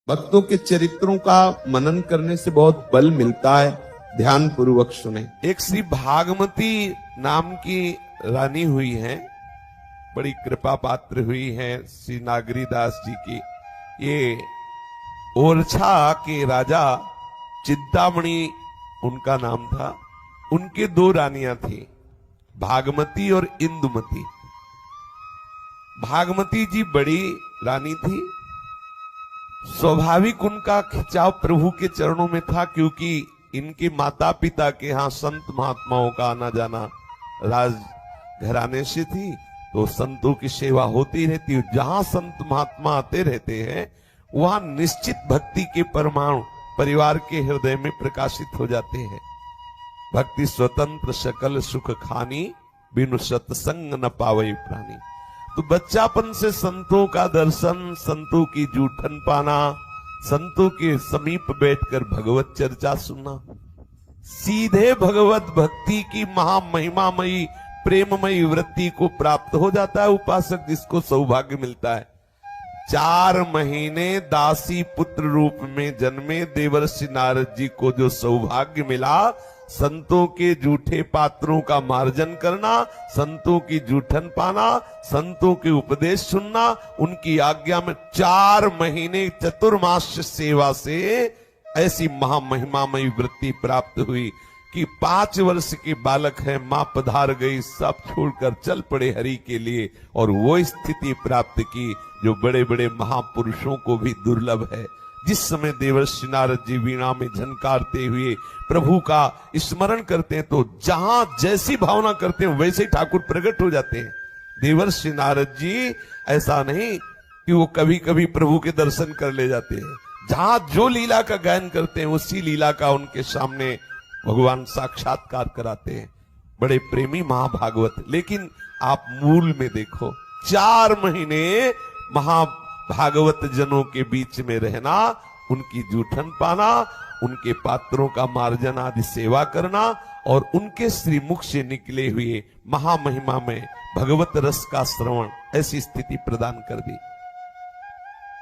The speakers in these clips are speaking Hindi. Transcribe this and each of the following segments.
भक्तों के चरित्रों का मनन करने से बहुत बल मिलता है। ध्यान पूर्वक सुने। एक श्री भागमती नाम की रानी हुई है, बड़ी कृपा पात्र हुई है श्री नागरीदास जी की। ये ओरछा के राजा चिंतामणि उनका नाम था। उनके दो रानियां थी, भागमती और इंदुमती। भागमती जी बड़ी रानी थी। स्वाभाविक उनका खिंचाव प्रभु के चरणों में था, क्योंकि इनके माता पिता के यहाँ संत महात्माओं का आना जाना राज घराने से थी, तो संतों की सेवा होती रहती है। जहां संत महात्मा आते रहते हैं वहां निश्चित भक्ति के परमाणु परिवार के हृदय में प्रकाशित हो जाते हैं। भक्ति स्वतंत्र सकल सुख खानी, बिनु सत्संग न पावई प्राणी। तो बच्चापन से संतों का दर्शन, संतों की जूठन पाना, संतों के समीप बैठकर भगवत चर्चा सुनना, सीधे भगवत भक्ति की महामहिमामयी प्रेममयी वृत्ति को प्राप्त हो जाता है उपासक, जिसको सौभाग्य मिलता है। 4 महीने दासी पुत्र रूप में जन्मे देवर्षि नारद जी को जो सौभाग्य मिला, संतों के झूठे पात्रों का मार्जन करना, संतों की जूठन पाना, संतों के उपदेश सुनना, उनकी आज्ञा में 4 महीने चतुर्मास सेवा से ऐसी महामहिमामयी वृत्ति प्राप्त हुई कि 5 वर्ष के बालक है, मां पधार गई, सब छोड़कर चल पड़े हरि के लिए। और वो स्थिति प्राप्त की जो बड़े बड़े महापुरुषों को भी दुर्लभ है। जिस समय देवर्षि नारद जी वीणा में झनकारते हुए प्रभु का स्मरण करते हैं, तो जहां जैसी भावना करते हैं वैसे ही ठाकुर प्रकट हो जाते हैं। देवर्षि नारद जी ऐसा नहीं कि वो कभी कभी प्रभु के दर्शन कर ले जाते हैं, जहां जो लीला का गायन करते हैं उसी लीला का उनके सामने भगवान साक्षात्कार कराते हैं। बड़े प्रेमी महाभागवत। लेकिन आप मूल में देखो, 4 महीने महाभागवत जनों के बीच में रहना, उनकी जूठन पाना, उनके पात्रों का मार्जन आदि सेवा करना, और उनके श्रीमुख से निकले हुए महामहिमा में भगवत रस का श्रवण, ऐसी स्थिति प्रदान कर दी।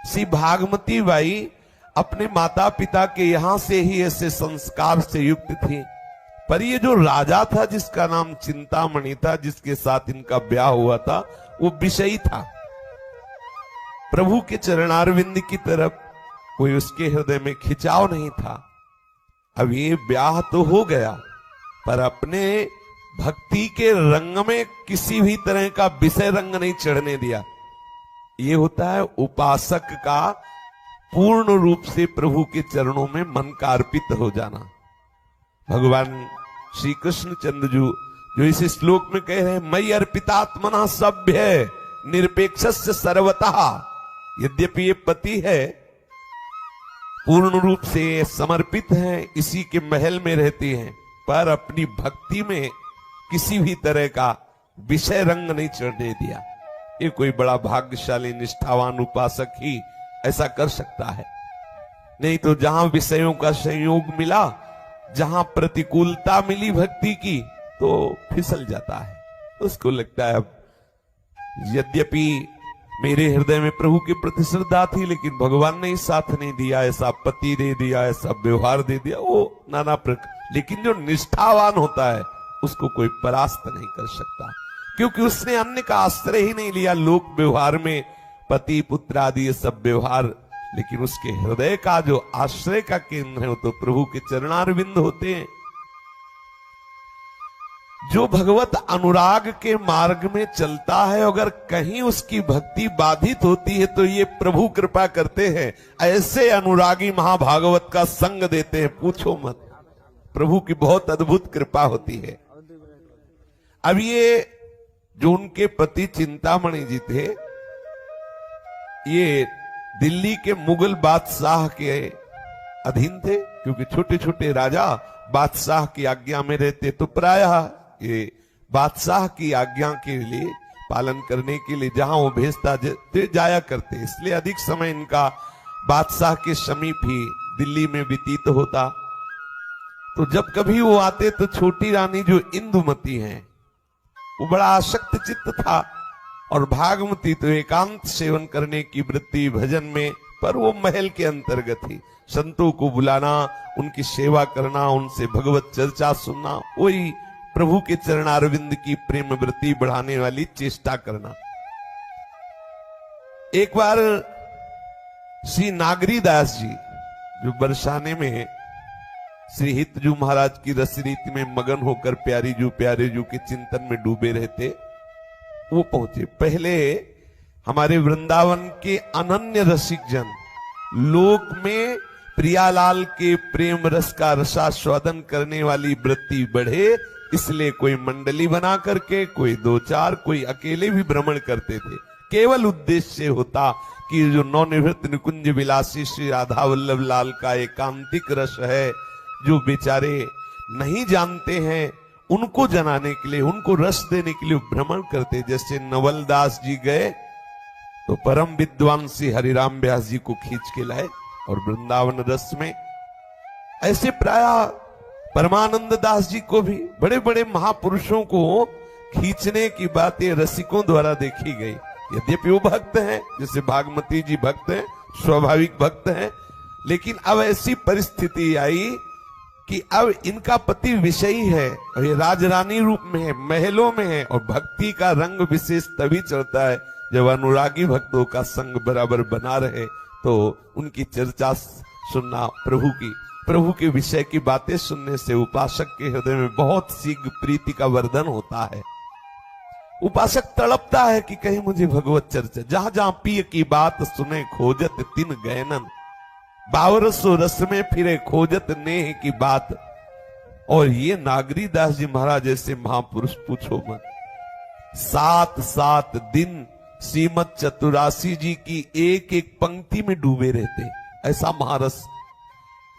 श्री भागमती बाई अपने माता पिता के यहां से ही ऐसे संस्कार से युक्त थी। पर ये जो राजा था जिसका नाम चिंतामणि था, जिसके साथ इनका ब्याह हुआ था, वो विषयी था। प्रभु के चरणारविंद की तरफ कोई उसके हृदय में खिंचाव नहीं था। अब ये ब्याह तो हो गया, पर अपने भक्ति के रंग में किसी भी तरह का विषय रंग नहीं चढ़ने दिया। ये होता है उपासक का पूर्ण रूप से प्रभु के चरणों में मन का अर्पित हो जाना। भगवान श्री कृष्ण चंद्र जो इस श्लोक में कह रहे हैं, मयि अर्पितात्मना सभ्य निरपेक्षस्य सर्वतः। यद्यपि ये पति है, पूर्ण रूप से समर्पित हैं, इसी के महल में रहती हैं, पर अपनी भक्ति में किसी भी तरह का विषय रंग नहीं चढ़ने दिया। ये कोई बड़ा भाग्यशाली निष्ठावान उपासक ही ऐसा कर सकता है। नहीं तो जहां विषयों का संयोग मिला, जहां प्रतिकूलता मिली भक्ति की, तो फिसल जाता है। उसको लगता है अब यद्यपि मेरे हृदय में प्रभु के प्रति श्रद्धा थी, लेकिन भगवान ने साथ नहीं दिया, ऐसा पति दे दिया, ऐसा व्यवहार दे दिया, वो नाना प्रकार। लेकिन जो निष्ठावान होता है उसको कोई परास्त नहीं कर सकता, क्योंकि उसने अन्य का आश्रय ही नहीं लिया। लोक व्यवहार में पति पुत्र आदि ये सब व्यवहार, लेकिन उसके हृदय का जो आश्रय का केंद्र है वो तो प्रभु के चरणारविंद होते हैं। जो भगवत अनुराग के मार्ग में चलता है, अगर कहीं उसकी भक्ति बाधित होती है तो ये प्रभु कृपा करते हैं, ऐसे अनुरागी महाभागवत का संग देते हैं, पूछो मत। प्रभु की बहुत अद्भुत कृपा होती है। अब ये जो उनके पति चिंतामणि जी थे, ये दिल्ली के मुगल बादशाह के अधीन थे, क्योंकि छोटे छोटे राजा बादशाह की आज्ञा में रहते, तो प्रायः ये बादशाह की आज्ञा के लिए पालन करने के लिए जहां वो भेजता जाया करते, इसलिए अधिक समय इनका बादशाह के समीप ही दिल्ली में व्यतीत होता। तो जब कभी वो आते तो छोटी रानी जो इंदुमती हैं, वो बड़ा आसक्त चित्त था, और भागमती तो एकांत सेवन करने की वृत्ति, भजन में पर वो महल के अंतर्गत ही संतों को बुलाना, उनकी सेवा करना, उनसे भगवत चर्चा सुनना, वही प्रभु के चरणारविंद की प्रेम वृत्ति बढ़ाने वाली चेष्टा करना। एक बार श्री नागरीदास जी जो बरसाने में श्री हितजू महाराज की रसरीति में मगन होकर प्यारे जू के चिंतन में डूबे रहते, वो पहुंचे। पहले हमारे वृंदावन के अनन्य रसिक जन लोक में प्रियालाल के प्रेम रस का रसास्वादन करने वाली वृत्ति बढ़े, इसलिए कोई मंडली बना करके, कोई दो चार, कोई अकेले भी भ्रमण करते थे। केवल उद्देश्य होता कि जो नवनिवृत्त निकुंज विलासी श्री राधा वल्लभ लाल का एकांतिक रस है, जो बेचारे नहीं जानते हैं, उनको जनाने के लिए, उनको रस देने के लिए भ्रमण करते। जैसे नवलदास जी गए तो परम विद्वान श्री हरिराम व्यास जी को खींच के लाए और वृंदावन रस में, ऐसे प्राय परमानंद दास जी को भी, बड़े बड़े महापुरुषों को खींचने की बातें रसिकों द्वारा देखी गई। यद्यपि वो भक्त हैं, जैसे भागमती जी भक्त हैं, स्वाभाविक भक्त हैं, लेकिन अब ऐसी परिस्थिति आई कि अब इनका पति विषयी है और ये राजरानी रूप में है, महलों में है, और भक्ति का रंग विशेष तभी चढ़ता है जब अनुरागी भक्तों का संग बराबर बना रहे, तो उनकी चर्चा सुनना, प्रभु के विषय की बातें सुनने से उपासक के हृदय में बहुत शीघ्र प्रीति का वर्धन होता है। उपासक तड़पता है कि कहीं मुझे भगवत चर्चा, जहां जहां पिय की बात सुने खोजत तिन गैनन, बावरसो रस में फिरे खोजत नेह की बात। और ये नागरीदास जी महाराज जैसे महापुरुष पूछो मत, 7-7 दिन श्रीमद चतुरासी जी की एक एक पंक्ति में डूबे रहते। ऐसा महारस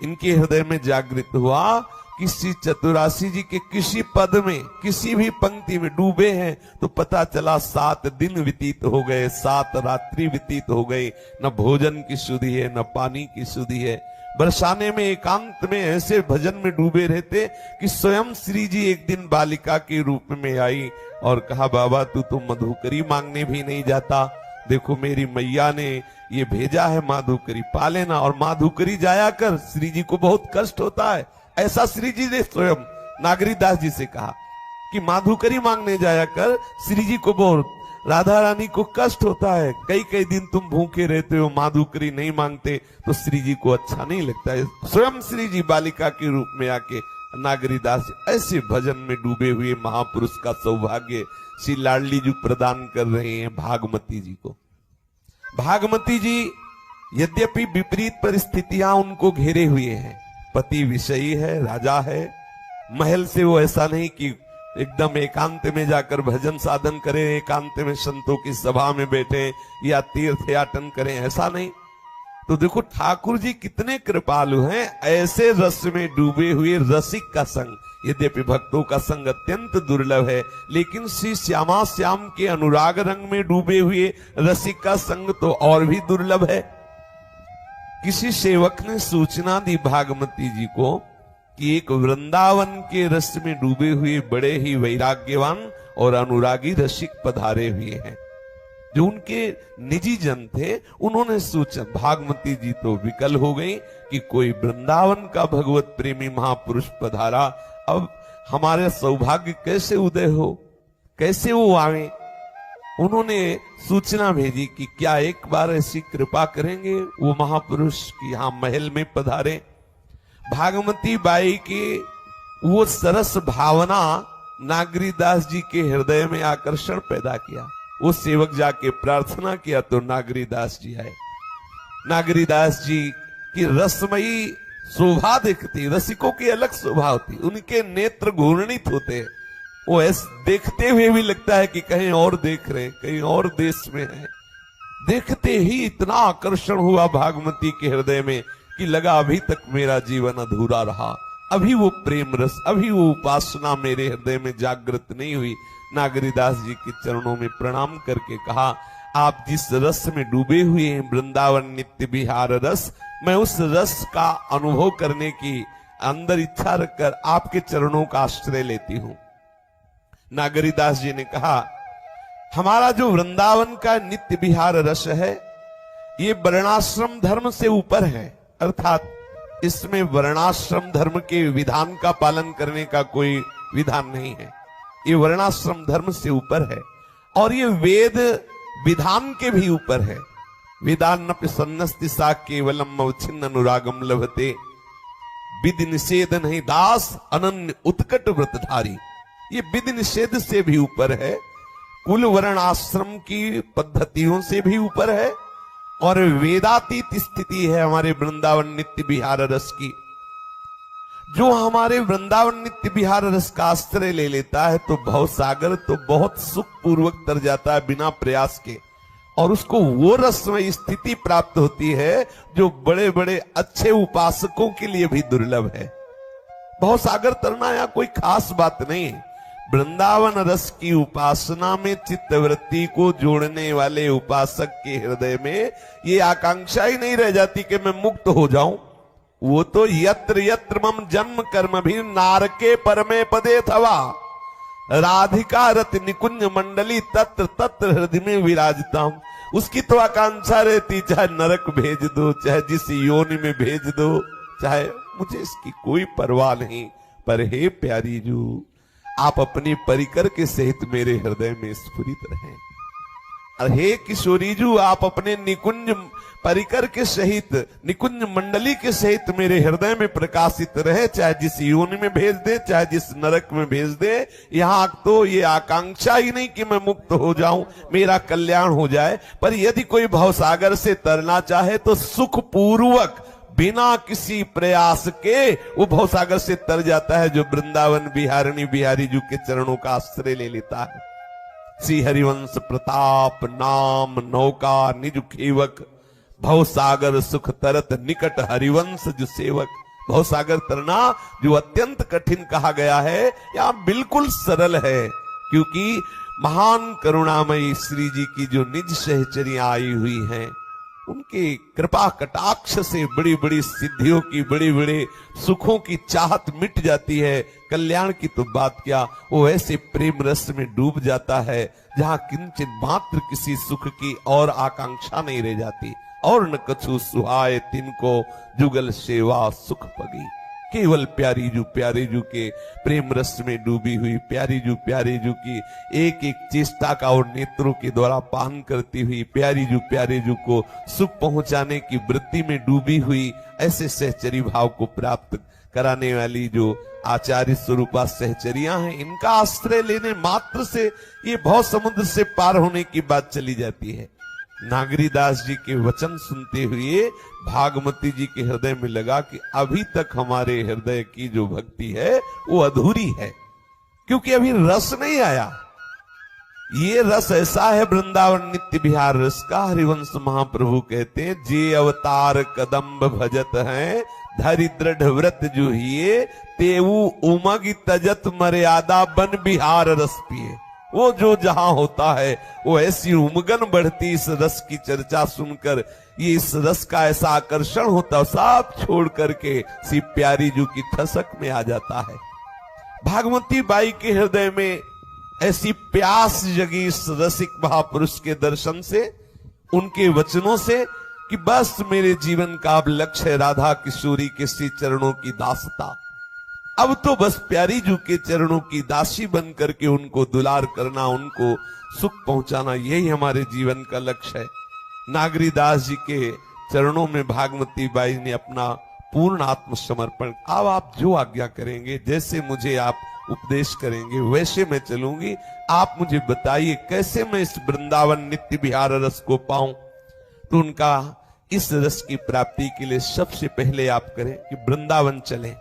इनके हृदय में जागृत हुआ कि श्री चतुरासी जी के किसी पद में, किसी भी पंक्ति में डूबे हैं तो पता चला 7 दिन व्यतीत हो गए, 7 रात्रि व्यतीत हो गई। न भोजन की सुधि है, न पानी की सुधि है। बरसाने में एकांत में ऐसे भजन में डूबे रहते कि स्वयं श्री जी एक दिन बालिका के रूप में आई और कहा, बाबा तू तो मधुकरी मांगने भी नहीं जाता, देखो मेरी मैया ने ये भेजा है माधुकरी पा लेना। और माधुकरी जाया कर, श्री जी को बहुत कष्ट होता है। ऐसा श्री जी ने स्वयं नागरीदास जी से कहा कि माधुकरी मांगने जाया कर, श्री जी को बहुत, राधा रानी को कष्ट होता है, कई कई दिन तुम भूखे रहते हो, माधुकरी नहीं मांगते तो श्री जी को अच्छा नहीं लगता है। स्वयं श्री जी बालिका के रूप में आके नागरीदास ऐसे भजन में डूबे हुए महापुरुष का सौभाग्य श्री लाडली जी प्रदान कर रहे हैं भागमती जी को। भागमती जी यद्यपि विपरीत परिस्थितियां उनको घेरे हुए हैं, पति विषयी है, राजा है, महल से वो ऐसा नहीं कि एकदम एकांत में जाकर भजन साधन करें, एकांत में संतों की सभा में बैठे या तीर्थ याटन करें, ऐसा नहीं। तो देखो ठाकुर जी कितने कृपालु हैं, ऐसे रस में डूबे हुए रसिक का संग, यद्यपि भक्तों का संग अत्यंत दुर्लभ है, लेकिन श्री श्यामा श्याम के अनुराग रंग में डूबे हुए रसिक का संग तो और भी दुर्लभ है। किसी सेवक ने सूचना दी भागमती जी को कि एक वृंदावन के रस में डूबे हुए बड़े ही वैराग्यवान और अनुरागी रसिक पधारे हुए हैं, जो उनके निजी जन थे। उन्होंने सोचा, भागमती जी तो विकल हो गई कि कोई वृंदावन का भगवत प्रेमी महापुरुष पधारा, अब हमारे सौभाग्य कैसे उदय हो, कैसे वो आवे। उन्होंने सूचना भेजी कि क्या एक बार ऐसी कृपा करेंगे वो महापुरुष कि यहां महल में पधारे। भागमती बाई की वो सरस भावना नागरीदास जी के हृदय में आकर्षण पैदा किया। वो सेवक जाके प्रार्थना किया तो नागरीदास जी आए। नागरीदास जी की रसमयी शोभा दिखती, रसिकों की अलग शोभा होती, उनके नेत्र घूर्णित होते, वो ऐसे देखते हुए भी लगता है कि कहीं और देख रहे, कहीं और देश में है। देखते ही इतना आकर्षण हुआ भागमती के हृदय में कि लगा अभी तक मेरा जीवन अधूरा रहा, अभी वो प्रेम रस, अभी वो उपासना मेरे हृदय में जागृत नहीं हुई। नागरीदास जी के चरणों में प्रणाम करके कहा, आप जिस रस में डूबे हुए हैं वृंदावन नित्य विहार रस, मैं उस रस का अनुभव करने की अंदर इच्छा रखकर आपके चरणों का आश्रय लेती हूं। नागरीदास जी ने कहा, हमारा जो वृंदावन का नित्य विहार रस है, ये वर्णाश्रम धर्म से ऊपर है, अर्थात इसमें वर्णाश्रम धर्म के विधान का पालन करने का कोई विधान नहीं है। ये वर्णाश्रम धर्म से ऊपर है और ये वेद विधान के भी ऊपर है। वेदान्नपि सन्नस्ति सा केवलम अवच्छिन्न अनुरागम लभते, विधि निषेध नहीं दास अनन्य उत्कट व्रतधारी। ये विधि निषेध से भी ऊपर है, कुल वर्ण आश्रम की पद्धतियों से भी ऊपर है और वेदातीत स्थिति है हमारे वृंदावन नित्य विहार रस की। जो हमारे वृंदावन नित्य विहार रस का आश्रय ले लेता है तो भवसागर तो बहुत सुख पूर्वक तर जाता है बिना प्रयास के, और उसको वो रसमय स्थिति प्राप्त होती है जो बड़े बड़े अच्छे उपासकों के लिए भी दुर्लभ है। भवसागर तरना या कोई खास बात नहीं। वृंदावन रस की उपासना में चित्तवृत्ति को जोड़ने वाले उपासक के हृदय में ये आकांक्षा ही नहीं रह जाती कि मैं मुक्त हो जाऊं। वो तो यत्र यत्र मम जन्म कर्म भी नारके परमे पदे थवा, राधिका रत निकुंज मंडली तत्र तत्र हृदय में विराजता हूं। उसकी तो आकांक्षा रहती चाहे नरक भेज दो, चाहे जिस योनि में भेज दो, चाहे, मुझे इसकी कोई परवाह नहीं। पर हे प्यारी जू, आप अपनी परिकर के सहित मेरे हृदय में स्फुरित रहें। और हे किशोरी जू, आप अपने निकुंज परिकर के सहित, निकुंज मंडली के सहित मेरे हृदय में प्रकाशित रहे, चाहे जिस योनि में भेज दे, चाहे जिस नरक में भेज दे। यहां तो ये आकांक्षा ही नहीं कि मैं मुक्त हो जाऊं, मेरा कल्याण हो जाए। पर यदि कोई भवसागर से तरना चाहे तो सुख पूर्वक बिना किसी प्रयास के वो भवसागर से तर जाता है, जो वृंदावन बिहारिणी बिहारी जू के चरणों का आश्रय ले लेता है। श्री हरिवंश प्रताप नाम नौका निज खेवक, भवसागर सुख तरत निकट हरिवंश जो सेवक। भवसागर तरना जो अत्यंत कठिन कहा गया है, यहां बिल्कुल सरल है, क्योंकि महान करुणामयी श्री जी की जो निज सहचरियां आई हुई हैं, उनके कृपा कटाक्ष से बड़ी बड़ी सिद्धियों की, बड़े बड़े सुखों की चाहत मिट जाती है। कल्याण की तो बात क्या, वो ऐसे प्रेम रस में डूब जाता है जहां किंचित मात्र किसी सुख की और आकांक्षा नहीं रह जाती। और न कछु सुहाए तिनको जुगल सेवा सुख पगी। केवल प्यारी जू के प्रेम रस में डूबी हुई प्यारी जू की एक एक चेष्टा का और नेत्रों के द्वारा पान करती हुई प्यारी जू को सुख पहुंचाने की वृत्ति में डूबी हुई ऐसे सहचरी भाव को प्राप्त कराने वाली जो आचार्य स्वरूपा सहचरियां हैं, इनका आश्रय लेने मात्र से ये भव समुद्र से पार होने की बात चली जाती है। नागरीदास जी के वचन सुनते हुए भागमती जी के हृदय में लगा कि अभी तक हमारे हृदय की जो भक्ति है वो अधूरी है, क्योंकि अभी रस नहीं आया। ये रस ऐसा है वृंदावन नित्य विहार रस का। हरिवंश महाप्रभु कहते हैं, जे अवतार कदम्ब भजत हैं, धरि दृढ़ व्रत जुहिए, तेऊ उमग तजत मर्यादा बन बिहार रस पिए। वो जो जहां होता है वो ऐसी उमगन बढ़ती इस रस की चर्चा सुनकर, ये इस रस का ऐसा आकर्षण होता, सब छोड़ करके सी प्यारी जू की ठसक में आ जाता है। भागवती बाई के हृदय में ऐसी प्यास जगी इस रसिक महापुरुष के दर्शन से, उनके वचनों से, कि बस मेरे जीवन का अब लक्ष्य है राधा किशोरी के श्री चरणों की दासता। अब तो बस प्यारी जू के चरणों की दासी बन करके उनको दुलार करना, उनको सुख पहुंचाना, यही हमारे जीवन का लक्ष्य है। नागरीदास जी के चरणों में भागवती बाई ने अपना पूर्ण आत्मसमर्पण, अब आप जो आज्ञा करेंगे, जैसे मुझे आप उपदेश करेंगे वैसे मैं चलूंगी। आप मुझे बताइए कैसे मैं इस वृंदावन नित्य विहार रस को पाऊं। तो उनका इस रस की प्राप्ति के लिए सबसे पहले आप करें कि वृंदावन चलें।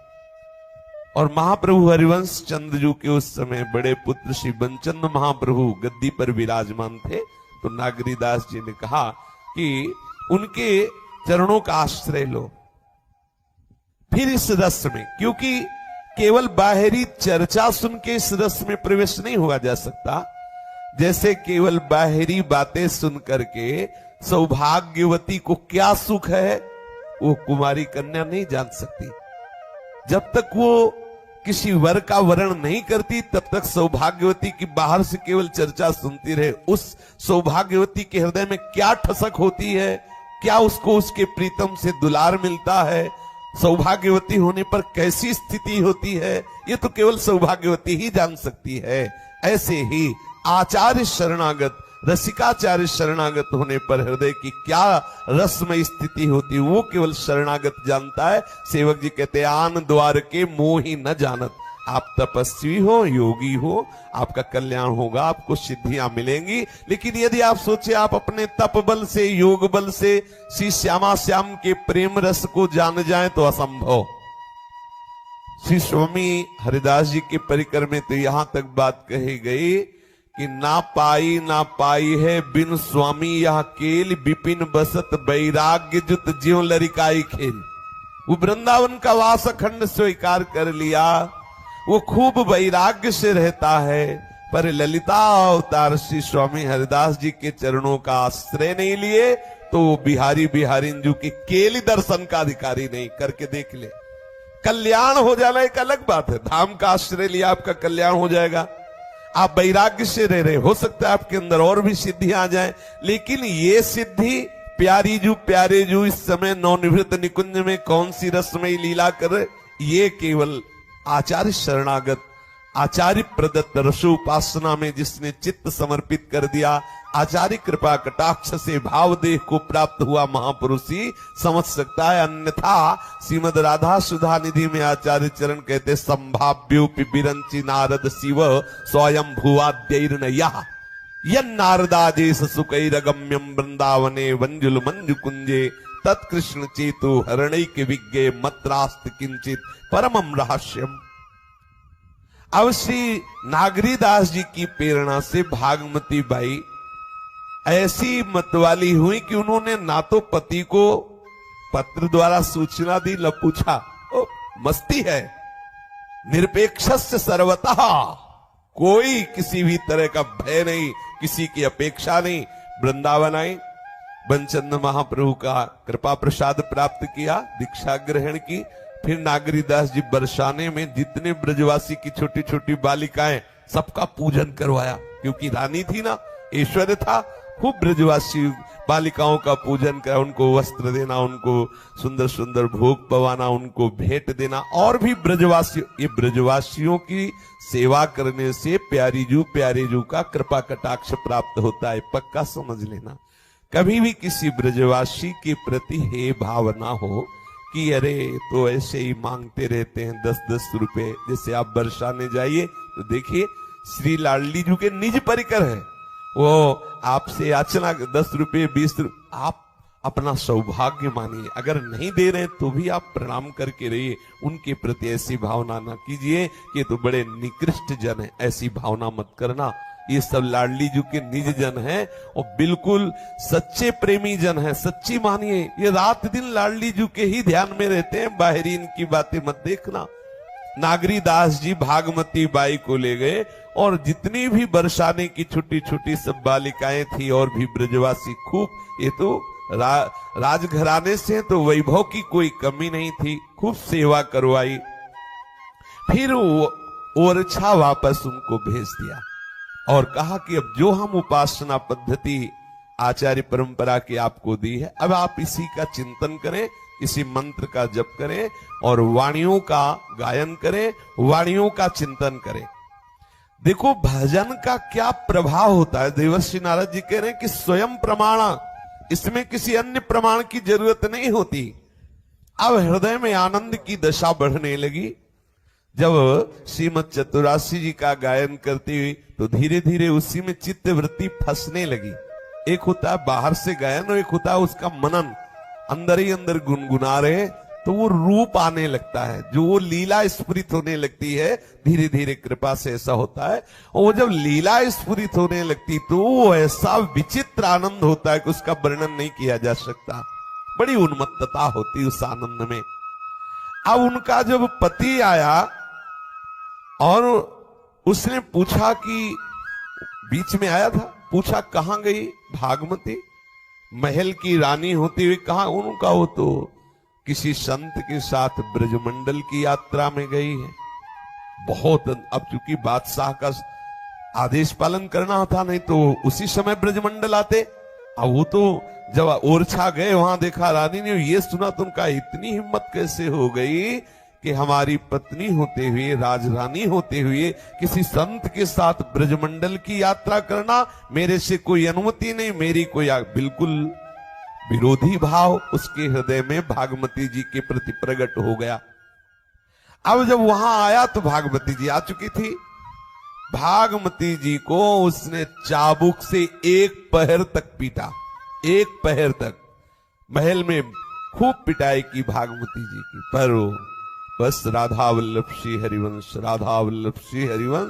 और महाप्रभु हरिवंश चंद्र जू के उस समय बड़े पुत्र श्री बंचंद महाप्रभु गद्दी पर विराजमान थे। तो नागरीदास जी ने कहा कि उनके चरणों का आश्रय लो फिर इस रस में, क्योंकि केवल बाहरी चर्चा सुन के इस रस में प्रवेश नहीं हुआ जा सकता। जैसे केवल बाहरी बातें सुन करके सौभाग्यवती को क्या सुख है वो कुमारी कन्या नहीं जान सकती। जब तक वो किसी वर का वर्ण नहीं करती तब तक सौभाग्यवती की बाहर से केवल चर्चा सुनती रहे। उस सौभाग्यवती के हृदय में क्या ठसक होती है क्या उसको उसके प्रीतम से दुलार मिलता है, सौभाग्यवती होने पर कैसी स्थिति होती है, ये तो केवल सौभाग्यवती ही जान सकती है। ऐसे ही आचार्य शरणागत, रसिकाचार्य शरणागत होने पर हृदय की क्या रसमय स्थिति होती है वो केवल शरणागत जानता है। सेवक जी कहते हैं, आन द्वार के मोह ही न जानत। आप तपस्वी हो, योगी हो, आपका कल्याण होगा, आपको सिद्धियां मिलेंगी। लेकिन यदि आप सोचे आप अपने तप बल से, योग बल से श्री श्यामा श्याम के प्रेम रस को जान जाएं तो असंभव। श्री स्वामी हरिदास जी के परिकर में तो यहां तक बात कही गई कि ना पाई है बिन स्वामी यह केल, विपिन बसत वैराग्य जुत ज्यों लरिकाई खेल। वो वृंदावन का वास अखंड स्वीकार कर लिया, वो खूब वैराग्य से रहता है, पर ललिता अवतार श्री स्वामी हरिदास जी के चरणों का आश्रय नहीं लिए तो वो बिहारी बिहारिंजू की केली दर्शन का अधिकारी नहीं। करके देख ले, कल्याण हो जाना एक अलग बात है। धाम का आश्रय लिया, आपका कल्याण हो जाएगा। आप वैराग्य से रह रहे, हो सकता है आपके अंदर और भी सिद्धि आ जाए, लेकिन ये सिद्धि प्यारे जू इस समय नवनिवृत्त निकुंज में कौन सी रसमयी लीला कर, ये केवल आचार्य शरणागत, आचार्य प्रदत्त रसोपासना में जिसने चित्त समर्पित कर दिया, आचार्य कृपा कटाक्ष से भाव देह को प्राप्त हुआ महापुरुष ही समझ सकता है। अन्यथा श्रीमद राधा सुधा निधि में आचार्य चरण कहते, संभाव्योपि बिरंची नारद शिव स्वयं भुवाद्यैर्नयः यन्नारदादेश सुकैरगम्यं वृंदावने वंजुल मंजु कुंजे तत्कृष्ण चेतो हरणैक विज्ञे मत्रास्त किंचित परमम रहस्यम। अब श्री नागरीदास जी की प्रेरणा से भागमती बाई ऐसी मतवाली हुई कि उन्होंने ना तो पति को पत्र द्वारा सूचना दी, न पूछा। ओ, मस्ती है, निरपेक्षस्य सर्वतः, कोई किसी भी तरह का भय नहीं, किसी की अपेक्षा नहीं। वृंदावन आई, बनचंद महाप्रभु का कृपा प्रसाद प्राप्त किया, दीक्षा ग्रहण की। फिर नागरीदास जी बरसाने में जितने ब्रजवासी की छोटी छोटी बालिकाएं, सबका पूजन करवाया, क्योंकि रानी थी ना, ऐश्वर्य था। खूब ब्रजवासी बालिकाओं का पूजन कर, उनको वस्त्र देना, उनको सुंदर सुंदर भोग पवाना, उनको भेंट देना। और भी ये ब्रजवासियों की सेवा करने से प्यारे जू का कृपा कटाक्ष प्राप्त होता है, पक्का समझ लेना। कभी भी किसी ब्रजवासी के प्रति हे भावना हो कि अरे तो ऐसे ही मांगते रहते हैं 10-10 रुपए। जैसे आप बरसाने जाइए तो देखिए श्री लाडली जी के निज परिकर है, वो आपसे याचना 10 रुपए 20 रुपए, आप अपना सौभाग्य मानिए। अगर नहीं दे रहे तो भी आप प्रणाम करके रहिए, उनके प्रति ऐसी भावना ना कीजिए कि ये तो बड़े निकृष्ट जन है, ऐसी भावना मत करना। ये सब लाडली जी के निज जन हैं और बिल्कुल सच्चे प्रेमी जन हैं, सच्ची मानिए। ये रात दिन लाडली जी के ही ध्यान में रहते हैं, बाहरी इनकी बातें मत देखना। नागरीदास जी भागमती बाई को ले गए और जितनी भी बरसाने की छोटी छोटी सब बालिकाएं थी और भी ब्रजवासी खूब, ये तो राजघराने से तो वैभव की कोई कमी नहीं थी, खूब सेवा करवाई। फिर ओरछा वापस उनको भेज दिया और कहा कि अब जो हम उपासना पद्धति आचार्य परंपरा की आपको दी है, अब आप इसी का चिंतन करें, इसी मंत्र का जप करें और वाणियों का गायन करें, वाणियों का चिंतन करें। देखो भजन का क्या प्रभाव होता है। देवर्षि नारद जी कह रहे हैं कि स्वयं प्रमाण, इसमें किसी अन्य प्रमाण की जरूरत नहीं होती। अब हृदय में आनंद की दशा बढ़ने लगी। जब श्रीमद चतुरासी जी का गायन करती हुई तो धीरे धीरे उसी में चित्त वृत्ति फंसने लगी। एक होता है बाहर से गायन और एक होता है उसका मनन, अंदर ही अंदर गुनगुना रहे तो वो रूप आने लगता है, जो वो लीला स्फुरित होने लगती है। धीरे धीरे कृपा से ऐसा होता है। और वो जब लीला स्फुरित होने लगती तो वो ऐसा विचित्र आनंद होता है कि उसका वर्णन नहीं किया जा सकता। बड़ी उन्मत्तता होती उस आनंद में। अब उनका जब पति आया और उसने पूछा कि बीच में आया था, पूछा कहां गई भागमती, महल की रानी होती हुई कहां? उनका वो तो किसी संत के साथ ब्रजमंडल की यात्रा में गई है। बहुत, अब चूंकि बादशाह का आदेश पालन करना था, नहीं तो उसी समय ब्रजमंडल आते। अब वो तो जब ओरछा गए वहां देखा रानी ने ये सुना तो उनका इतनी हिम्मत कैसे हो गई कि हमारी पत्नी होते हुए राजरानी होते हुए किसी संत के साथ ब्रजमंडल की यात्रा करना मेरे से कोई अनुमति नहीं, मेरी कोई बिल्कुल विरोधी भाव उसके हृदय में भागमती जी के प्रति प्रकट हो गया। अब जब वहां आया तो भागमती जी आ चुकी थी। भागमती जी को उसने चाबुक से एक पहर तक पीटा, एक पहर तक महल में खूब पिटाई की भागमती जी की, पर बस राधा वल्लभ श्री हरिवंश, राधा वल्लभ श्री हरिवंश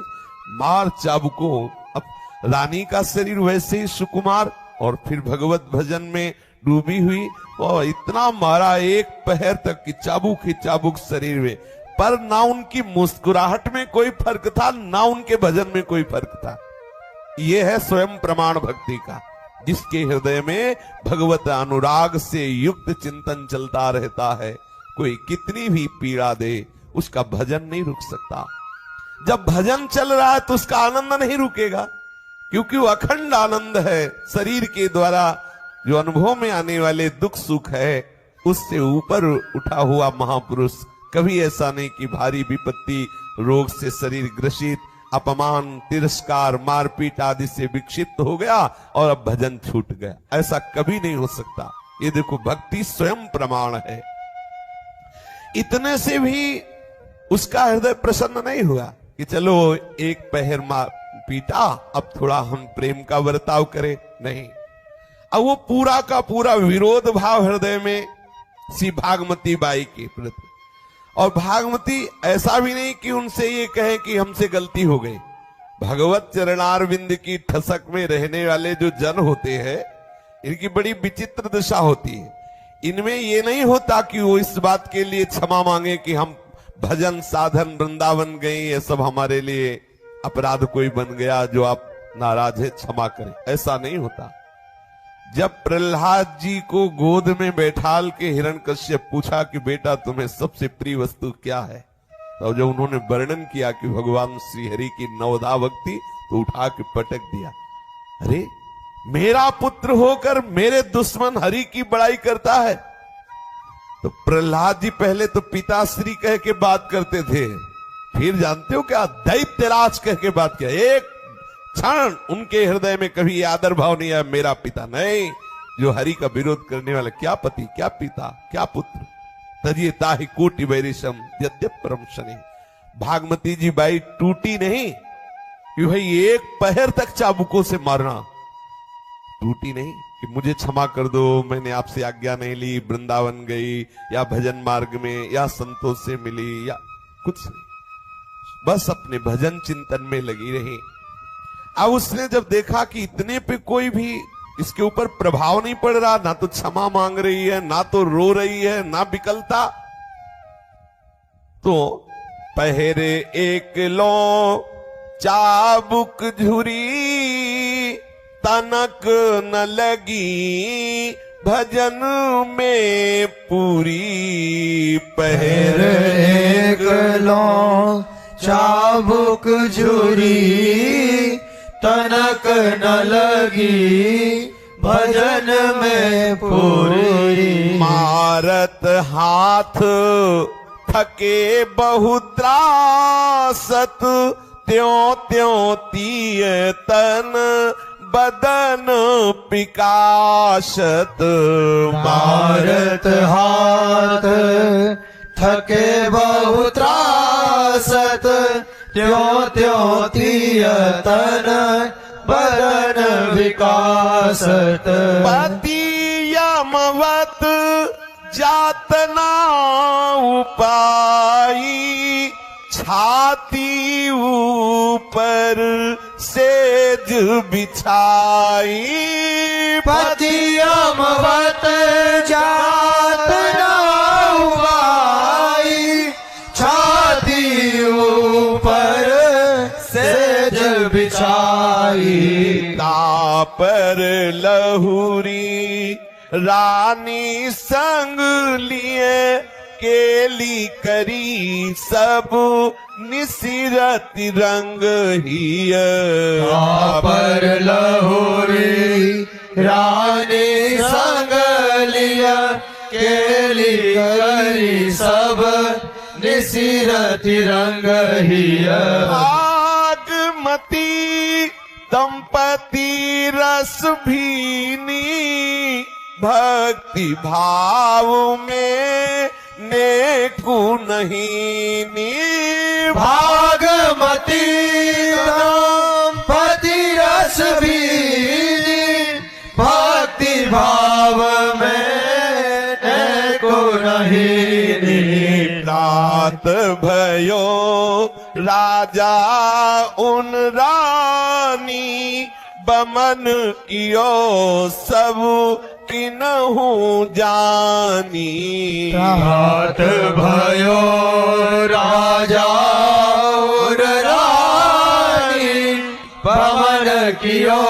मार चाबुकों। अब रानी का शरीर वैसे ही सुकुमार और फिर भगवत भजन में डूबी हुई और इतना मारा एक पहर तक की चाबुक ही चाबुक शरीर में, पर ना उनकी मुस्कुराहट में कोई फर्क था ना उनके भजन में कोई फर्क था। यह है स्वयं प्रमाण भक्ति का, जिसके हृदय में भगवत अनुराग से युक्त चिंतन चलता रहता है। कोई कितनी भी पीड़ा दे उसका भजन नहीं रुक सकता। जब भजन चल रहा है तो उसका आनंद नहीं रुकेगा, क्योंकि वो अखंड आनंद है। शरीर के द्वारा जो अनुभव में आने वाले दुख सुख है उससे ऊपर उठा हुआ महापुरुष कभी ऐसा नहीं कि भारी विपत्ति रोग से शरीर ग्रसित, अपमान तिरस्कार मारपीट आदि से विक्षिप्त हो गया और अब भजन छूट गया, ऐसा कभी नहीं हो सकता। ये देखो भक्ति स्वयं प्रमाण है। इतने से भी उसका हृदय प्रसन्न नहीं हुआ कि चलो एक पहर मार पीटा, अब थोड़ा हम प्रेम का बर्ताव करें, नहीं। अब वो पूरा का पूरा विरोध भाव हृदय में श्री भागमती बाई के प्रति। और भागमती ऐसा भी नहीं कि उनसे ये कहे कि हमसे गलती हो गई। भगवत चरणारविंद की ठसक में रहने वाले जो जन होते हैं इनकी बड़ी विचित्र दशा होती है। इनमें ये नहीं होता कि वो इस बात के लिए क्षमा मांगे कि हम भजन साधन वृंदावन गए, ये सब हमारे लिए अपराध कोई बन गया जो आप नाराज है क्षमा करें, ऐसा नहीं होता। जब प्रहलाद जी को गोद में बैठाल के हिरण्यकश्यप पूछा कि बेटा तुम्हें सबसे प्रिय वस्तु क्या है, तो जब उन्होंने वर्णन किया कि भगवान श्री हरि की नवधा भक्ति, तो उठा के पटक दिया। अरे मेरा पुत्र होकर मेरे दुश्मन हरि की बड़ाई करता है। तो प्रहलाद जी पहले तो पिताश्री कह के बात करते थे, फिर जानते हो क्या दैत्यराज कह के बात किया। एक क्षण उनके हृदय में कभी ये आदर भाव नहीं आया मेरा पिता, नहीं, जो हरि का विरोध करने वाला क्या पति क्या पिता क्या पुत्र। तजिए ताहि कोटि वैरिशम यद्यप परम शनि। भागमती जी बाई टूटी नहीं कि भाई एक पहर तक चाबुकों से मारना, टूटी नहीं कि मुझे क्षमा कर दो, मैंने आपसे आज्ञा नहीं ली, वृंदावन गई या भजन मार्ग में या संतों से मिली या कुछ नहीं, बस अपने भजन चिंतन में लगी रही। अब उसने जब देखा कि इतने पे कोई भी इसके ऊपर प्रभाव नहीं पड़ रहा, ना तो क्षमा मांग रही है, ना तो रो रही है, ना बिकलता, तो पहरे एक लो चाबुक झुरी, तनक न लगी भजन में पूरी। पहर एक लो चाबुक झुरी, तनक न लगी भजन में पूरी। मारत हाथ थके बहुत त्रासत, त्यों त्यों तीय तन बदन पिकाशत। मारत हाथ थके बहुत त्रासत, त्यों त्यों तीय तन बदन विकासत। पति यमवत जातना उपाई, छाती ऊपर सेज बिछाई। पति यमवत जातना उपाई, छाती ऊपर सेज बिछाई। तापर लहुरी रानी संग लिए, केली करी सब निसिरति रंग हिय। तापर लहुरी रानी संग लिया केली करी सब निसिरति रंग हिया भागमती दंपति रस भीनी भक्ति भाव में नेकु नहीं नी भागमती दंपति रस भीनी भक्ति भाव में को नहीं रात भयो राजा उन रानी बमन कियो सब किनहु जानी रात भयो राजा और रानी पवन कियो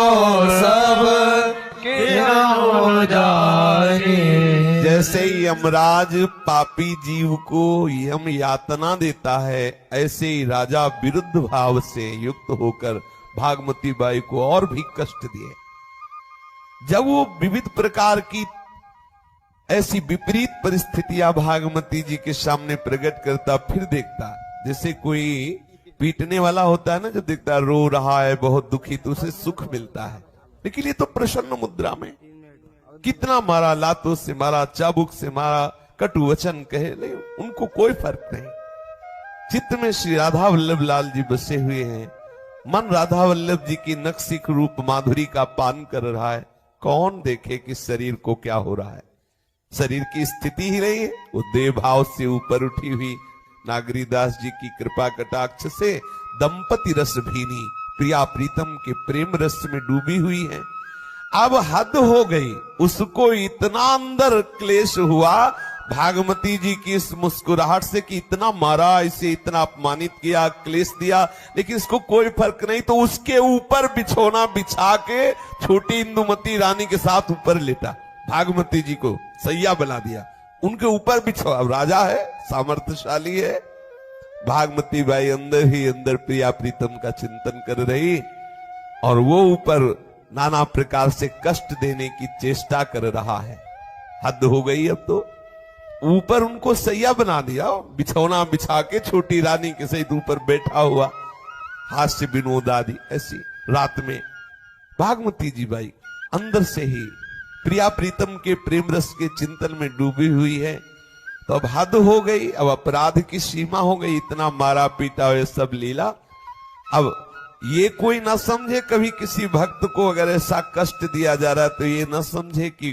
सब किनहु जानी। जैसे ही यमराज पापी जीव को यम यातना देता है, ऐसे ही राजा विरुद्ध भाव से युक्त होकर भागमती बाई को और भी कष्ट दिए। जब वो विविध प्रकार की ऐसी विपरीत परिस्थितियां भागमती जी के सामने प्रकट करता, फिर देखता जैसे कोई पीटने वाला होता है ना, जो देखता रो रहा है बहुत दुखी, तो उसे सुख मिलता है। लेकिन ये तो प्रसन्न मुद्रा में कितना मारा, लातों से मारा, चाबुक से मारा, कटु वचन कहे, लेकिन उनको कोई फर्क नहीं। चित्त में श्री राधा वल्लभ लाल जी बसे हुए हैं, मन राधा वल्लभ जी की नक्सिक रूप माधुरी का पान कर रहा है। कौन देखे कि शरीर को क्या हो रहा है, शरीर की स्थिति ही नहीं है। वो देह भाव से ऊपर उठी हुई नागरीदास जी की कृपा कटाक्ष से दंपति रस भीनी प्रिया प्रीतम के प्रेम रस में डूबी हुई है। अब हद हो गई, उसको इतना अंदर क्लेश हुआ भागमती जी की इस मुस्कुराहट से कि इतना मारा, इसे इतना अपमानित किया, क्लेश दिया, लेकिन इसको कोई फर्क नहीं। तो उसके ऊपर बिछोना बिछा के छोटी इंदुमती रानी के साथ ऊपर लेटा, भागमती जी को सैया बना दिया, उनके ऊपर बिछो। अब राजा है, सामर्थ्यशाली है। भागमती बाई अंदर ही अंदर प्रिया प्रीतम का चिंतन कर रही और वो ऊपर नाना प्रकार से कष्ट देने की चेष्टा कर रहा है। हद हो गई। अब तो ऊपर उनको सैया बना दिया, बिछौना बिछा के छोटी रानी के सहित ऊपर बैठा हुआ, हास्य विनोद आदि। ऐसी रात में भागमती जी बाई अंदर से ही प्रिया प्रीतम के प्रेम रस के चिंतन में डूबी हुई है। तो अब हद हो गई, अब अपराध की सीमा हो गई, इतना मारा पीटा हुआ सब लीला। अब ये कोई ना समझे, कभी किसी भक्त को अगर ऐसा कष्ट दिया जा रहा है तो ये ना समझे कि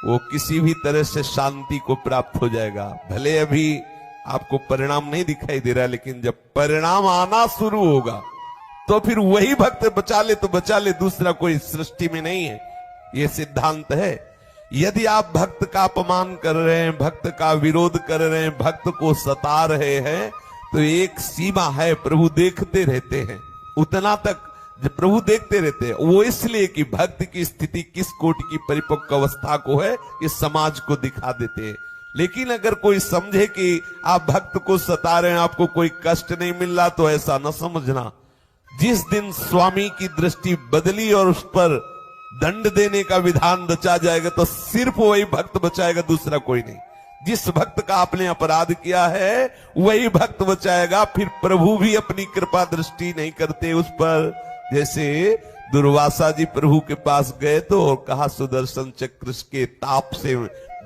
वो किसी भी तरह से शांति को प्राप्त हो जाएगा। भले अभी आपको परिणाम नहीं दिखाई दे रहा, लेकिन जब परिणाम आना शुरू होगा तो फिर वही भक्त बचा ले तो बचा ले, दूसरा कोई सृष्टि में नहीं है। ये सिद्धांत है। यदि आप भक्त का अपमान कर रहे हैं, भक्त का विरोध कर रहे हैं, भक्त को सता रहे हैं, तो एक सीमा है, प्रभु देखते रहते हैं। उतना तक जब प्रभु देखते रहते हैं, वो इसलिए कि भक्त की स्थिति किस कोटि की परिपक्व अवस्था को है, इस समाज को दिखा देते हैं। लेकिन अगर कोई समझे कि आप भक्त को सता रहे हैं, आपको कोई कष्ट नहीं मिल रहा, तो ऐसा न समझना। जिस दिन स्वामी की दृष्टि बदली और उस पर दंड देने का विधान रचा जाएगा, तो सिर्फ वही भक्त बचाएगा, दूसरा कोई नहीं। जिस भक्त का आपने अपराध किया है वही भक्त बचाएगा। फिर प्रभु भी अपनी कृपा दृष्टि नहीं करते उस पर। जैसे दुर्वासा जी प्रभु के पास गए तो और कहा सुदर्शन चक्र के ताप से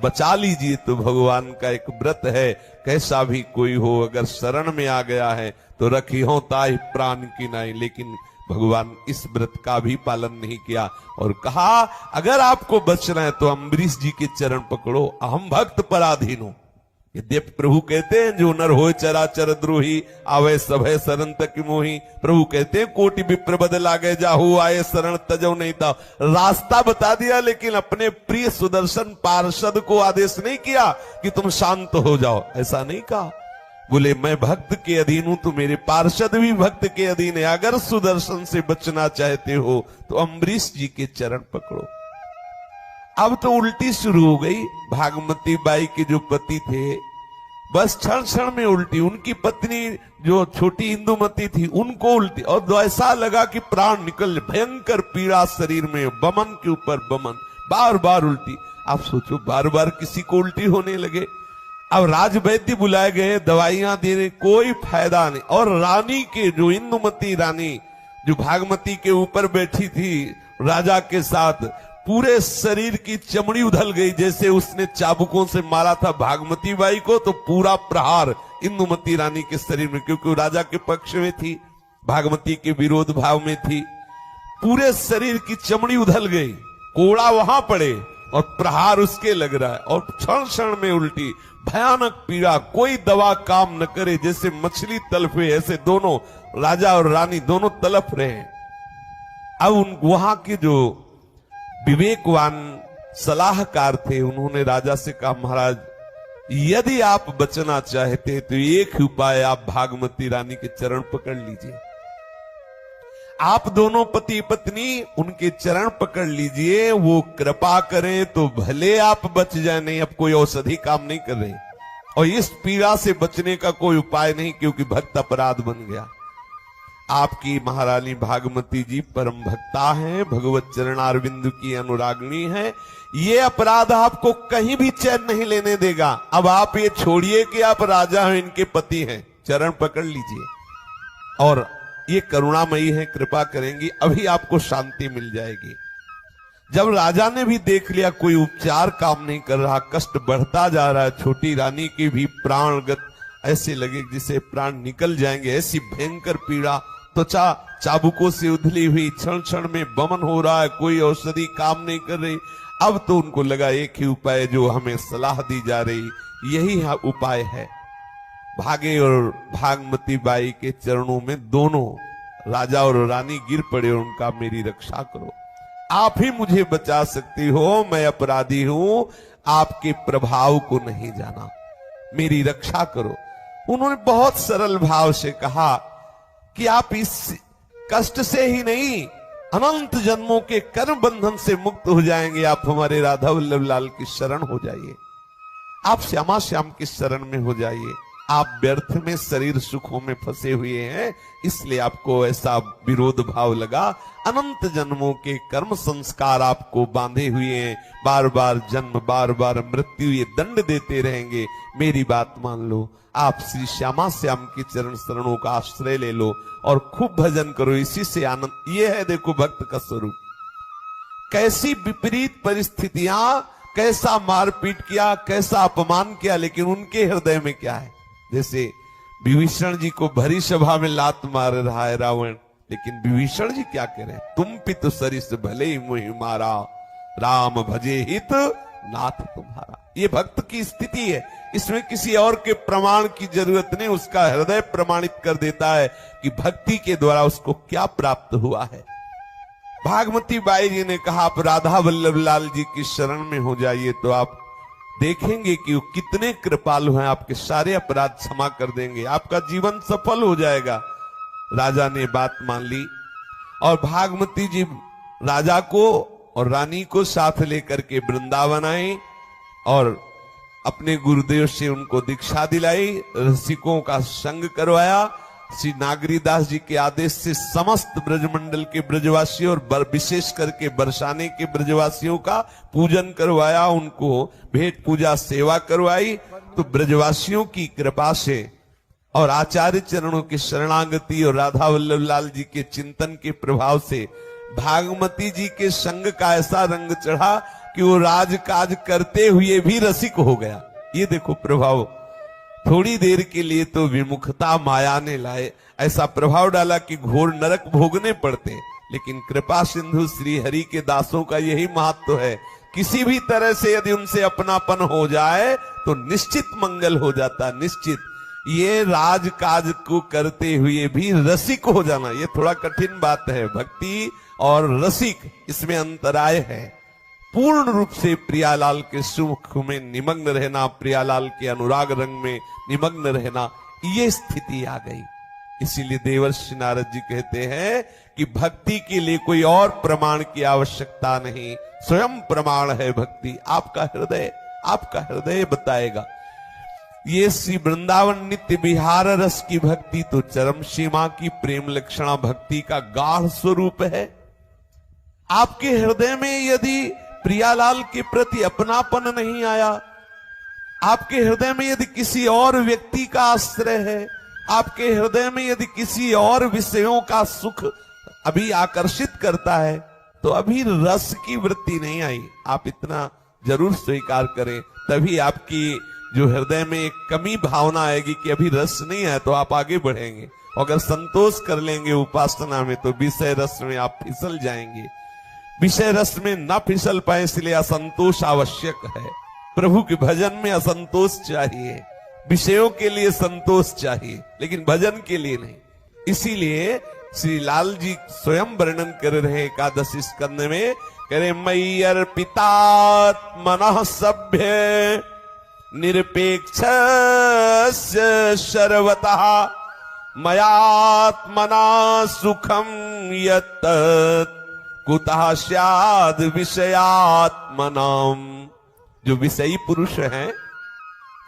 बचा लीजिए, तो भगवान का एक व्रत है, कैसा भी कोई हो अगर शरण में आ गया है तो रखी हो ताहि प्राण की नाई। लेकिन भगवान इस व्रत का भी पालन नहीं किया और कहा अगर आपको बचना है तो अम्बरीश जी के चरण पकड़ो, अहम भक्त पराधीन हो। यद्यपि प्रभु कहते हैं जो नर होए चराचर द्रोही, आवे सभय शरण तक मोही। प्रभु कहते हैं कोटि विप्र बदल आगे जाहु, आए शरण तजो नहीं था। रास्ता बता दिया, लेकिन अपने प्रिय सुदर्शन पार्षद को आदेश नहीं किया कि तुम शांत हो जाओ, ऐसा नहीं कहा। बोले मैं भक्त के अधीन हूं तो मेरे पार्षद भी भक्त के अधीन है। अगर सुदर्शन से बचना चाहते हो तो अम्बरीश जी के चरण पकड़ो। अब तो उल्टी शुरू हो गई। भागमती बाई के जो पति थे बस क्षण क्षण में उल्टी। उनकी पत्नी जो छोटी इंदुमती थी उनको उल्टी, और ऐसा लगा कि प्राण निकल, भयंकर पीड़ा शरीर में, बमन के ऊपर बमन, बार बार उल्टी। आप सोचो बार बार किसी को उल्टी होने लगे। अब राजवैद्य बुलाए गए, दवाइयां देने, कोई फायदा नहीं। और रानी के जो इंदुमती रानी जो भागमती के ऊपर बैठी थी राजा के साथ, पूरे शरीर की चमड़ी उधल गई, जैसे उसने चाबुकों से मारा था भागमती बाई को, तो पूरा प्रहार इंदुमती रानी के शरीर में, क्योंकि वो राजा के पक्ष में थी, भागमती के विरोध भाव में थी। पूरे शरीर की चमड़ी उधल गई, कोड़ा वहां पड़े और प्रहार उसके लग रहा है, और क्षण क्षण में उल्टी, भयानक पीड़ा, कोई दवा काम न करे, जैसे मछली तलफे, ऐसे दोनों राजा और रानी दोनों तलफ रहे। अब उन वहां के जो विवेकवान सलाहकार थे, उन्होंने राजा से कहा, महाराज यदि आप बचना चाहते तो एक ही उपाय, आप भागमती रानी के चरण पकड़ लीजिए। आप दोनों पति पत्नी उनके चरण पकड़ लीजिए, वो कृपा करें तो भले आप बच जाए, नहीं अब कोई औषधि काम नहीं कर रही, और इस पीड़ा से बचने का कोई उपाय नहीं, क्योंकि भक्त अपराध बन गया। आपकी महारानी भागमती जी परम भक्ता हैं, भगवत चरणारविंद की अनुरागिणी हैं। ये अपराध आपको कहीं भी चैन नहीं लेने देगा। अब आप ये छोड़िए कि आप राजा हैं, इनके पति हैं, चरण पकड़ लीजिए, और ये करुणामयी है, कृपा करेंगी, अभी आपको शांति मिल जाएगी। जब राजा ने भी देख लिया कोई उपचार काम नहीं कर रहा, कष्ट बढ़ता जा रहा है, छोटी रानी की भी प्राणगत ऐसे लगे जिसे प्राण निकल जाएंगे, ऐसी भयंकर पीड़ा, त्वचा चाबुकों से उधली हुई, क्षण क्षण में बमन हो रहा है, कोई औषधि काम नहीं कर रही। अब तो उनको लगा एक ही उपाय जो हमें सलाह दी जा रही, यही उपाय है। भागे और भागमती बाई के चरणों में दोनों राजा और रानी गिर पड़े, और उनका मेरी रक्षा करो, आप ही मुझे बचा सकती हो, मैं अपराधी हूं, आपके प्रभाव को नहीं जाना, मेरी रक्षा करो। उन्होंने बहुत सरल भाव से कहा कि आप इस कष्ट से ही नहीं, अनंत जन्मों के कर्म बंधन से मुक्त हो जाएंगे, आप हमारे राधा वल्लभ लाल की शरण हो जाइए, आप श्यामा श्याम की शरण में हो जाइए। आप व्यर्थ में शरीर सुखों में फंसे हुए हैं, इसलिए आपको ऐसा विरोध भाव लगा। अनंत जन्मों के कर्म संस्कार आपको बांधे हुए हैं, बार बार जन्म, बार बार मृत्यु, ये दंड देते रहेंगे। मेरी बात मान लो, आप श्री श्यामा श्याम की चरण शरणों का आश्रय ले लो और खूब भजन करो, इसी से आनंद। ये है देखो भक्त का स्वरूप। कैसी विपरीत परिस्थितियां, कैसा मारपीट किया, कैसा अपमान किया, लेकिन उनके हृदय में क्या है। जैसे विभीषण जी को भरी सभा में लात मार रहा है रावण, लेकिन विभीषण जी क्या कह रहे हैं, तुम पितु सरिस भले ही मुहि मारा, राम भजे हित नाथ तुम्हारा। ये भक्त की स्थिति है, इसमें किसी और के प्रमाण की जरूरत नहीं, उसका हृदय प्रमाणित कर देता है कि भक्ति के द्वारा उसको क्या प्राप्त हुआ है। भागमती बाई जी ने कहा, आप राधा वल्लभ लाल जी की शरण में हो जाइए, तो आप देखेंगे कि वो कितने कृपालु हैं, आपके सारे अपराध क्षमा कर देंगे, आपका जीवन सफल हो जाएगा। राजा ने बात मान ली, और भागमती जी राजा को और रानी को साथ लेकर के वृंदावन आई, और अपने गुरुदेव से उनको दीक्षा दिलाई, रसिकों का संग करवाया। श्री नागरीदास जी के आदेश से समस्त ब्रजमंडल के ब्रजवासियों और विशेष करके बरसाने के ब्रजवासियों का पूजन करवाया, उनको भेंट पूजा सेवा करवाई। तो ब्रजवासियों की कृपा से और आचार्य चरणों की शरणागति और राधा वल्लभ लाल जी के चिंतन के प्रभाव से भागमती जी के संग का ऐसा रंग चढ़ा कि वो राजकाज करते हुए भी रसिक हो गया। ये देखो प्रभाव, थोड़ी देर के लिए तो विमुखता माया ने लाए, ऐसा प्रभाव डाला कि घोर नरक भोगने पड़ते, लेकिन कृपा सिंधु श्री हरि के दासों का यही महत्व है, किसी भी तरह से यदि उनसे अपनापन हो जाए तो निश्चित मंगल हो जाता, निश्चित। ये राजकाज को करते हुए भी रसिक हो जाना, ये थोड़ा कठिन बात है। भक्ति और रसिक, इसमें अंतराय है। पूर्ण रूप से प्रियालाल के सुख में निमग्न रहना, प्रियालाल के अनुराग रंग में निमग्न रहना, ये स्थिति आ गई। इसीलिए देवर्षि नारद जी कहते हैं कि भक्ति के लिए कोई और प्रमाण की आवश्यकता नहीं, स्वयं प्रमाण है भक्ति। आपका हृदय बताएगा। ये श्री वृंदावन नित्य विहार रस की भक्ति तो चरम सीमा की प्रेम लक्षणा भक्ति का गाढ़ स्वरूप है। आपके हृदय में यदि प्रियालाल के प्रति अपनापन नहीं आया, आपके हृदय में यदि किसी और व्यक्ति का आश्रय है, आपके हृदय में यदि किसी और विषयों का सुख अभी आकर्षित करता है, तो अभी रस की वृत्ति नहीं आई। आप इतना जरूर स्वीकार करें, तभी आपकी जो हृदय में एक कमी भावना आएगी कि अभी रस नहीं है, तो आप आगे बढ़ेंगे। अगर संतोष कर लेंगे उपासना में, तो विषय रस में आप फिसल जाएंगे। विषय रस में ना फिसल पाए, इसलिए असंतोष आवश्यक है। प्रभु के भजन में असंतोष चाहिए, विषयों के लिए संतोष चाहिए, लेकिन भजन के लिए नहीं। इसीलिए श्री लाल जी स्वयं वर्णन कर रहे एकादशी स्कंद में, कह रहे मयि अर्पितात्मनः सभ्य निरपेक्ष सर्वतः मयात्मना सुखम यत् कुतः स्याद् विषयात्मनाम। जो विषयी पुरुष हैं,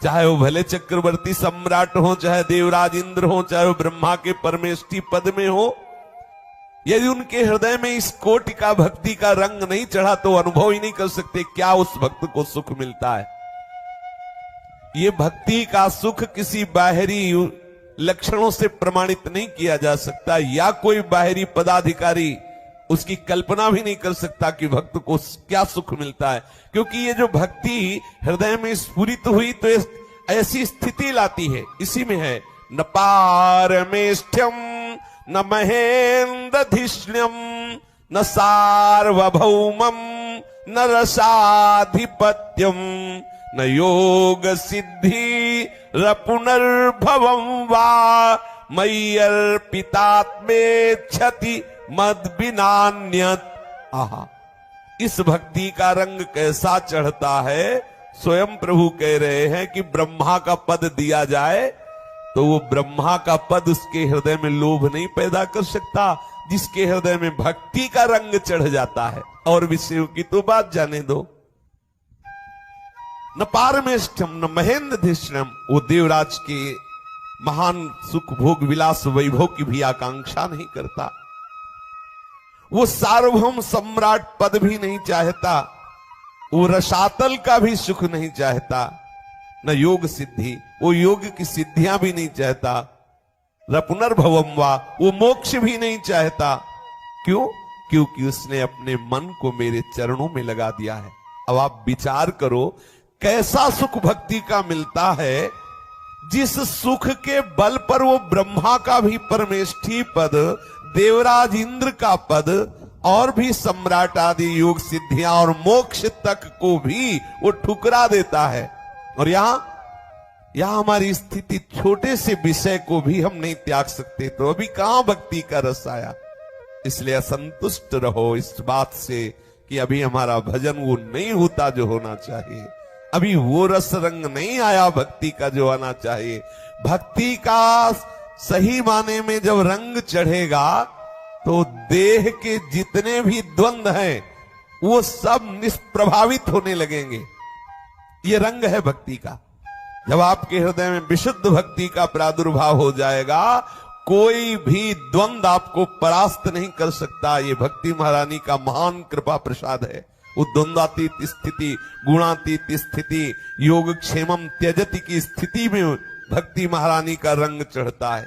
चाहे वो भले चक्रवर्ती सम्राट हो, चाहे देवराज इंद्र हो, चाहे वो ब्रह्मा के परमेष्ठी पद में हो, यदि उनके हृदय में इस कोटि का भक्ति का रंग नहीं चढ़ा, तो अनुभव ही नहीं कर सकते क्या उस भक्त को सुख मिलता है। ये भक्ति का सुख किसी बाहरी लक्षणों से प्रमाणित नहीं किया जा सकता, या कोई बाहरी पदाधिकारी उसकी कल्पना भी नहीं कर सकता कि भक्त को क्या सुख मिलता है। क्योंकि ये जो भक्ति हृदय में स्फुरित हुई, तो ऐसी स्थिति लाती है। इसी में है न पारमेष्ठ्यम न महेन्द्रधिष्ण्यम न सार्वभौमम न रसाधिपत्यम न योग सिद्धि पुनर्भवम वा मयि अर्पितात्मेच्छति मद बिनान्यत। आहा, इस भक्ति का रंग कैसा चढ़ता है। स्वयं प्रभु कह रहे हैं कि ब्रह्मा का पद दिया जाए, तो वो ब्रह्मा का पद उसके हृदय में लोभ नहीं पैदा कर सकता, जिसके हृदय में भक्ति का रंग चढ़ जाता है। और विषयों की तो बात जाने दो। न पारमेष्ठम न महेन्द्रधिष्ण्यम, वो देवराज के महान सुख भोग विलास वैभव की भी आकांक्षा नहीं करता। वो सार्वभौम सम्राट पद भी नहीं चाहता, वो रसातल का भी सुख नहीं चाहता, न योग सिद्धि, वो योग की सिद्धियां भी नहीं चाहता, न पुनर्भवम वा, वो मोक्ष भी नहीं चाहता। क्यों? क्योंकि उसने अपने मन को मेरे चरणों में लगा दिया है। अब आप विचार करो, कैसा सुख भक्ति का मिलता है, जिस सुख के बल पर वो ब्रह्मा का भी परमेष्ठी पद, देवराज इंद्र का पद और भी सम्राट आदि योग सिद्धियां और मोक्ष तक को भी वो ठुकरा देता है। और यहां हमारी स्थिति, छोटे से विषय को भी हम नहीं त्याग सकते, तो अभी कहां भक्ति का रस आया। इसलिए असंतुष्ट रहो इस बात से कि अभी हमारा भजन वो नहीं होता जो होना चाहिए, अभी वो रस रंग नहीं आया भक्ति का जो आना चाहिए। भक्ति का सही माने में जब रंग चढ़ेगा, तो देह के जितने भी द्वंद्व हैं, वो सब निष्प्रभावित होने लगेंगे। ये रंग है भक्ति का। जब आपके हृदय में विशुद्ध भक्ति का प्रादुर्भाव हो जाएगा, कोई भी द्वंद्व आपको परास्त नहीं कर सकता। ये भक्ति महारानी का महान कृपा प्रसाद है। वो द्वंद्वातीत स्थिति, गुणातीत स्थिति, योग क्षेमम त्यजति की स्थिति में भक्ति महारानी का रंग चढ़ता है।